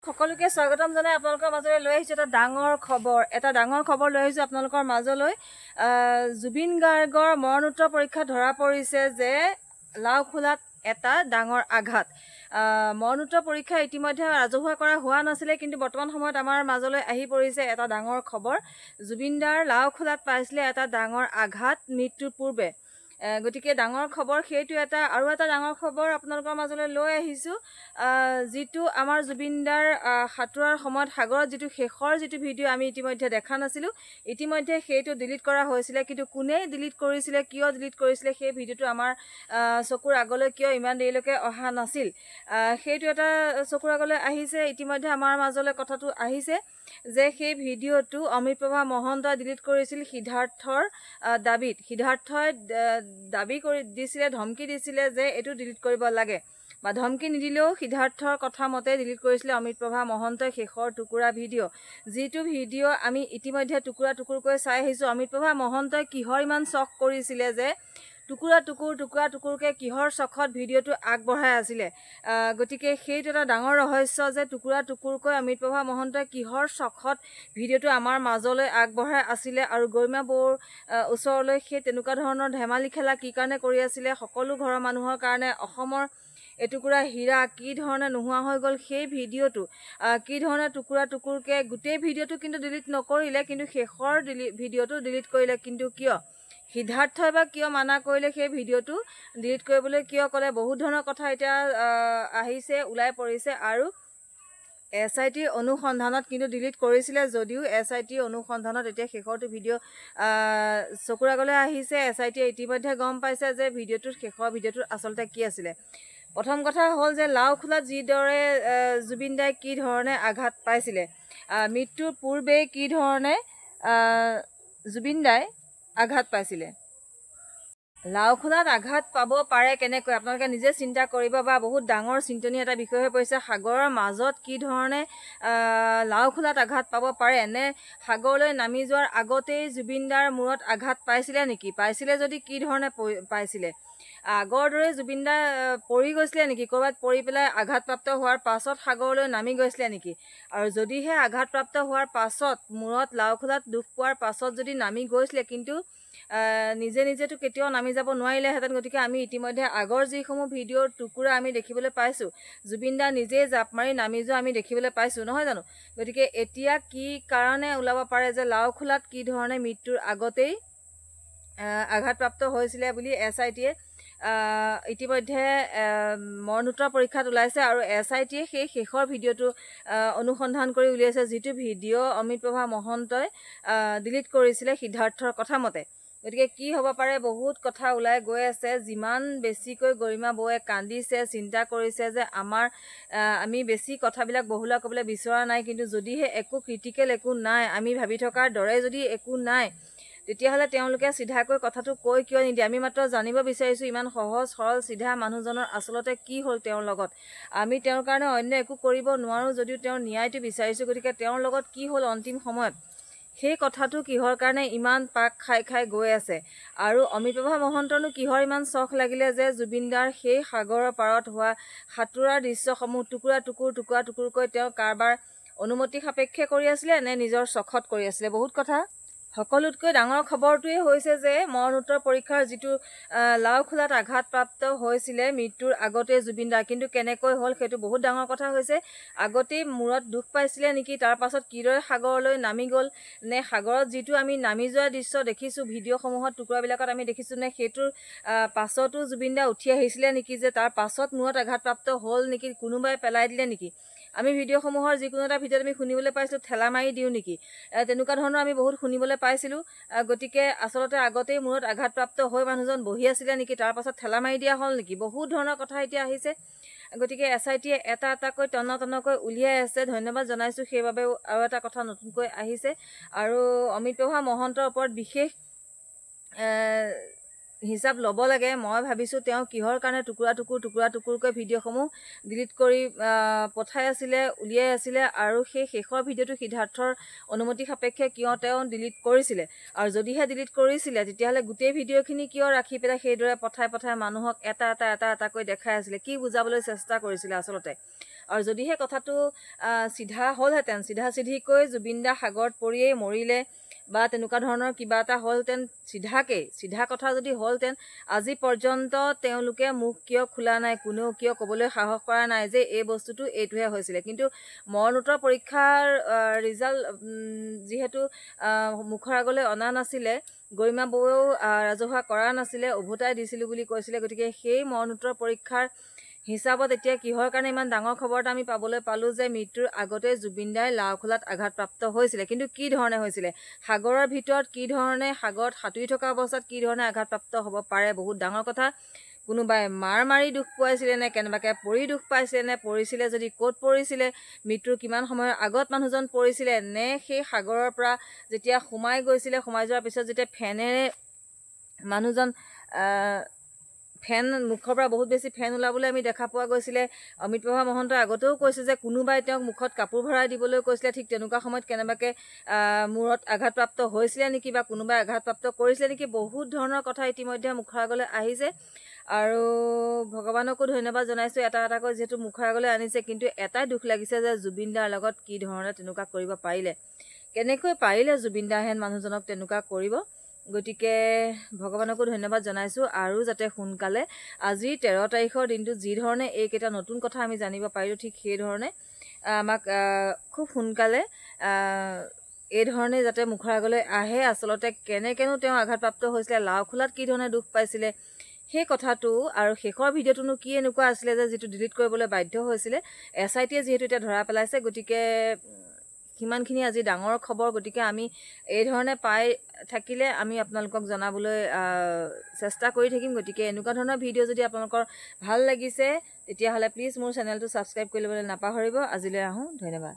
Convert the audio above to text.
সকলোকে স্বাগতম জনাই আপোনালোকৰ মাজলৈ লৈ আহিছো এটা ডাঙৰ খবৰ লৈ আহিছো আপোনালোকৰ মাজলৈ জুবিন গাৰ্গৰ মৰণোত্তৰ পৰীক্ষা ধৰা পৰিছে যে লাওখোলাত এটা ডাঙৰ আঘাত মৰণোত্তৰ পৰীক্ষা ইতিমধ্যে ৰাজহুৱা কৰা হোৱা নাছিলে কিন্তু বৰ্তমান সময়ত আমাৰ মাজলৈ আহি পৰিছে এটা ডাঙৰ খবৰ জুবিন দাৰ লাওখোলাত পাইছিলে এটা ডাঙৰ আঘাত মৃত্যুৰ পূৰ্বে গতিকে ডাঙৰ খবৰ সেইটো এটা আৰু এটা ডাঙৰ খবৰ আপোনালোকৰ মাজলৈ লৈ আহিছো যেটো আমাৰ জুবিনদাৰ হাতুৰাৰ সময়ত সাগৰত যেটো শেষৰ যেটো ভিডিও আমি ইতিমধ্যে দেখা নাছিলো ইতিমধ্যে সেইটো ডিলিট কৰা হৈছিল কিন্তু কোনে ডিলিট কৰিছিল কিয় ডিলিট কৰিছিল সেই ভিডিওটো আমাৰ চকুৰ আগলৈ কিয় ইমান দেৰিলৈকে অহা নাছিল সেইটো এটা চকুৰ আগলৈ আহিছে ইতিমধ্যে আমাৰ মাজলৈ কথাটো আহিছে যে সেই ভিডিওটো অমিতপ্ৰভা মহন্তই ডিলিট কৰিছিল সিদ্ধাৰ্থৰ দাবীত সিদ্ধাৰ্থই দাবী কৰি দিছিলে ধমকি দিছিলে যে এটো ডিলিট কৰিব লাগে বা ধমকি নিদিলেও সিদ্ধাৰ্থৰ কথা মতে ডিলিট কৰিছিলে অমিতপ্ৰভা মহন্তই শেষৰ টুকুৰা ভিডিও যেটো ভিডিও আমি ইতিমধ্যে টুকুৰা টুকুৰকৈ চাই আহিছো অমিতপ্ৰভা মহন্তই কিহৰ ইমান চখ কৰিছিলে যে টুকুৰা টুকুৰকে কিহৰ চখত ভিডিওটো আগবঢ়াই আছিলে গতিকে সেইটো এটা ডাঙৰ ৰহস্য যে টুকুৰা টুকুৰকৈ অমিতপ্ৰভা মহন্তই কিহৰ চখত ভিডিওটো আমাৰ মাজলৈ আগবঢ়াই আছিলে আৰু গৰিমা বৌৰ ওচৰলৈ সেই তেনেকুৱা ধৰণৰ ধেমালি খেলা কি কাৰণে কৰি আছিলে সকলো ঘৰৰ মানুহৰ কাৰণে অসমৰ এটুকুৰা হীৰা কি ধৰণে নোহোৱা হৈ গ'ল সেই ভিডিওটো কি ধৰণে টুকুৰা টুকুৰকে গোটেই ভিডিওটো কিন্তু ডিলিট নকৰিলে কিন্তু শেষৰ ভিডিওটো ডিলিট কৰিলে কিন্তু কিয় সিদ্ধাৰ্থই বা কিয় মানা কৰিলে সেই ভিডিওটো ডিলিট কৰিবলৈ কিয় ক'লে বহুত ধৰণৰ কথা এতিয়া আহিছে ওলাই পৰিছে আৰু SIT অনুসন্ধানত কিন্তু ডিলিট কৰিছিলে যদিও SIT অনুসন্ধানত এতিয়া শেষৰটো ভিডিও চকুৰ আগলৈ আহিছে SIT ইতিমধ্যে গম পাইছে যে ভিডিওটোৰ শেষৰ ভিডিওটো আচলতে কি আছিল প্ৰথম কথা হ'ল যে লাওখোলাত যিদৰে জুবিন দাই কি ধৰণে আঘাত পাইছিলে মৃত্যুৰ পূৰ্বে কি ধৰণে জুবিন দাই আঘাত পাইছিলে লাওখোলাত আঘাত পাব পাৰে কেনেকৈ আপোনালোকে নিজে চিন্তা কৰিব বা বহুত ডাঙৰ চিন্তনীয় এটা বিষয় হৈ পৰিছে সাগৰৰ মাজত কি ধৰণে লাওখোলাত আঘাত পাব পাৰে নে সাগৰলৈ নামি যোৱাৰ আগতেই জুবিনদাৰ মূৰত আঘাত পাইছিলে নেকি পাইছিলে যদি কি ধৰণে পাইছিলে আগৰ দৰে জুবিনদা পৰি গৈছিলে নেকি কৰবাত পৰি পেলাই আঘাতপ্ৰাপ্ত হোৱাৰ পাছত সাগৰলৈ নামি গৈছিলে নেকি আৰু যদিহে আঘাতপ্ৰাপ্ত হোৱাৰ পাছত মূৰত লাওখোলাত দুখ পোৱাৰ পাছত যদি নামি গৈছিলে কিন্তু নিজে নিজেতো কেতিয়াও নামি যাব নোৱাৰিলে হেতেন গতিকে আমি ইতিমধ্যে আগৰ যিসমূহ ভিডিওৰ টুকুৰা আমি দেখিবলৈ পাইছো জুবিনদা নিজে জাপ মাৰি নামি যোৱা আমি দেখিবলৈ পাইছো নহয় জানো গতিকে এতিয়া কি কাৰণে ওলাব পাৰে যে লাওখোলাত কি ধৰণে মৃত্যুৰ আগতেই আঘাতপ্ৰাপ্ত হৈছিল বুলি SITয়ে ইতিমধ্যে মৰণোত্তৰ পৰীক্ষাত ওলাইছে আৰু SITয়ে সেই শেষৰ ভিডিওটো অনুসন্ধান কৰি উলিয়াইছে যেটো ভিডিও অমিতপ্ৰভা মহন্তই ডিলিট কৰিছিলে সিদ্ধাৰ্থৰ কথা মতে গতিকে কি হ'ব পাৰে বহুত কথা ওলাই গৈ আছে যিমান বেছিকৈ গৰিমা বৌয়ে কান্দিছে চিন্তা কৰিছে যে আমি বেছি কথাবিলাক বহুলা ক'বলৈ বিচৰা নাই কিন্তু যদিহে একো ক্ৰিটিকেল একো নাই আমি ভাবি থকাৰ দৰে যদি একো নাই তেতিয়াহলে তেওঁলোকে সিধাকৈ কথাটো কৈ কিয় নিদিয়ে আমি মাত্ৰ জানিব বিচাৰিছো ইমান সহজ সৰল সিধা মানুহজনৰ আসলতে কি হ'ল তেওঁৰ লগত আমি তেওঁৰ কাৰণে অন্য একো কৰিব নোৱাৰো যদিও তেওঁৰ ন্যায়টো বিচাৰিছো গতিকে তেওঁৰ লগত কি হ'ল অন্তিম সময়ত সেই কথাটো কিহৰ কাৰণে ইমান পাক খাই গৈ আছে আৰু অমিতপ্ৰভা মহন্তৰনো কিহৰ ইমান চখ লাগিলে যে জুবিনদাৰ সেই সাগৰৰ পাৰত হোৱা হাতুৰাৰ দৃশ্যসমূহ টুকুৰা টুকুৰকৈ তেওঁ কাৰবাৰ অনুমতি সাপেক্ষে কৰি আছিলে নে নিজৰ চখত কৰি আছিলে বহুত কথা সকলোতকৈ ডাঙৰ খবৰটোৱে হৈছে যে মৰণোত্তৰ পৰীক্ষাৰ যেটো লাওখোলাত আঘাতপ্ৰাপ্ত হৈছিল মৃত্যুৰ আগতে জুবিনদাৰ কিন্তু কেনেকৈ হ'ল সেইটো বহুত ডাঙৰ কথা হৈছে আগতে মূৰত দুখ পাইছিলে নেকি তাৰ পাছত কিদৰে সাগৰলৈ নামি গ'ল নে সাগৰত যেটো আমি নামি যোৱা দৃশ্য দেখিছো ভিডিওসমূহত টুকুৰাবিলাকত আমি দেখিছো নে সেইটোৰ পাছতো জুবিনদা উঠি আহিছিলে নেকি যে তাৰ পাছত মূৰত আঘাতপ্ৰাপ্ত হ'ল নেকি কোনোবাই পেলাই দিলে নেকি আমি ভিডিওসমূহৰ যিকোনো এটা ভিডিওত আমি শুনিবলৈ পাইছো ঠেলা মাৰি দিও নেকি তেনেকুৱা ধৰণৰ আমি বহুত শুনিবলৈ পাইছিলো গতিকে আসলতে আগতেই মূৰত আঘাতপ্ৰাপ্ত হৈ মানুহজন বহি আছিল নেকি তাৰ পাছত ঠেলা মাৰি দিয়া হ'ল নেকি বহুত ধৰণৰ কথা এতিয়া আহিছে গতিকে SITয়ে এটা এটাকৈ তন্নকৈ উলিয়াই আছে ধন্যবাদ জনাইছো সেইবাবে আৰু এটা কথা নতুনকৈ আহিছে আৰু অমিতপ্ৰভা মহন্তৰ ওপৰত বিশেষ হিচাপ ল'ব লাগে মই ভাবিছো তেওঁ কিহৰ কাৰণে টুকুৰা টুকুৰকৈ ভিডিওসমূহ ডিলিট কৰি পঠাই আছিলে উলিয়াই আছিলে আৰু সেই শেষৰ ভিডিওটো সিদ্ধাৰ্থৰ অনুমতি সাপেক্ষে কিয় তেওঁ ডিলিট কৰিছিলে আৰু যদিহে ডিলিট কৰিছিলে তেতিয়াহলে গোটেই ভিডিওখিনি কিয় ৰাখি পেলাই সেইদৰে পঠাই মানুহক এটা এটাকৈ দেখাই আছিলে কি বুজাবলৈ চেষ্টা কৰিছিলে আসলতে আৰু যদিহে কথাটো চিধা হ'লহেঁতেন, চিধা চিধিকৈ জুবিন দা সাগৰত পৰিয়েই মৰিলে বা তেনেকুৱা ধৰণৰ কিবা এটা হ'লহেঁতেন, চিধা কথা যদি হ'লহেঁতেন, আজি পৰ্যন্ত তেওঁলোকে মুখ কিয় খোলা নাই, কোনেও কিয় ক'বলৈ সাহস কৰা নাই যে এই বস্তুটো এইটোহে হৈছিলে। কিন্তু মৰণোত্তৰ পৰীক্ষাৰ ৰিজাল্ট যিহেতু মুখৰ আগলৈ অনা নাছিলে, গৰিমা বৌৱেও ৰাজহুৱা কৰা নাছিলে, উভতাই দিছিলোঁ বুলি কৈছিলে। গতিকে সেই মৰণোত্তৰ পৰীক্ষাৰ হিচাপত এতিয়া কিহৰ কাৰণে ইমান ডাঙৰ খবৰ এটা আমি পাবলৈ পালোঁ যে মৃত্যুৰ আগতে জুবিন দাই লাওখোলাত আঘাতপ্ৰাপ্ত হৈছিলে। কিন্তু কি ধৰণে হৈছিলে, সাগৰৰ ভিতৰত কি ধৰণে, সাগৰত সাঁতুৰি থকা অৱস্থাত কি ধৰণে আঘাতপ্ৰাপ্ত হ'ব পাৰে, বহুত ডাঙৰ কথা। কোনোবাই মাৰ মাৰি দুখ পোৱাইছিলে নে কেনেবাকৈ পৰি দুখ পাইছিলে নে, পৰিছিলে যদি ক'ত পৰিছিলে, মৃত্যুৰ কিমান সময়ৰ আগত মানুহজন পৰিছিলে, নে সেই সাগৰৰ পৰা যেতিয়া সোমাই গৈছিলে, সোমাই যোৱাৰ পিছত যেতিয়া ফেনেৰে মানুহজন ফেন মুখৰ পৰা বহুত বেছি ফেন ওলাবলৈ আমি দেখা পোৱা গৈছিলে। অমৃতপ্ৰভা মহন্তই আগতেও কৈছে যে কোনোবাই তেওঁক মুখত কাপোৰ ভৰাই দিবলৈ কৈছিলে, ঠিক তেনেকুৱা সময়ত কেনেবাকৈ মূৰত আঘাতপ্ৰাপ্ত হৈছিলে নেকি বা কোনোবাই আঘাতপ্ৰাপ্ত কৰিছিলে নেকি, বহুত ধৰণৰ কথা ইতিমধ্যে মুখৰ আগলৈ আহিছে। আৰু ভগৱানকো ধন্যবাদ জনাইছোঁ এটা এটাকৈ যিহেতু মুখৰ আগলৈ আনিছে। কিন্তু এটাই দুখ লাগিছে যে জুবিন দাৰ লগত কি ধৰণে তেনেকুৱা কৰিব পাৰিলে, কেনেকৈ পাৰিলে জুবিন দাহেন মানুহজনক তেনেকুৱা কৰিব। গতিকে ভগৱানকো ধন্যবাদ জনাইছোঁ। আৰু যাতে সোনকালে আজি 13 তাৰিখৰ দিনটোত যি ধৰণে এইকেইটা নতুন কথা আমি জানিব পাৰিলোঁ, ঠিক সেইধৰণে আমাক খুব সোনকালে এই ধৰণে যাতে মুখৰ আগলৈ আহে, আচলতে কেনেকৈনো তেওঁ আঘাতপ্ৰাপ্ত হৈছিলে, লাওখোলাত কি ধৰণে দুখ পাইছিলে সেই কথাটো, আৰু শেষৰ ভিডিঅ'টোনো কি এনেকুৱা আছিলে যে যিটো ডিলিট কৰিবলৈ বাধ্য হৈছিলে। SITয়ে যিহেতু এতিয়া ধৰা পেলাইছে, গতিকে সিমানখিনি আজি ডাঙৰ খবৰ। গতিকে আমি এই ধৰণে পাই থাকিলে আমি আপোনালোকক জনাবলৈ চেষ্টা কৰি থাকিম। গতিকে এনেকুৱা ধৰণৰ ভিডিঅ' যদি আপোনালোকৰ ভাল লাগিছে তেতিয়াহ'লে প্লিজ মোৰ চেনেলটো ছাবস্ক্ৰাইব কৰি ল'বলৈ নাপাহৰিব। আজিলৈ আহোঁ, ধন্যবাদ।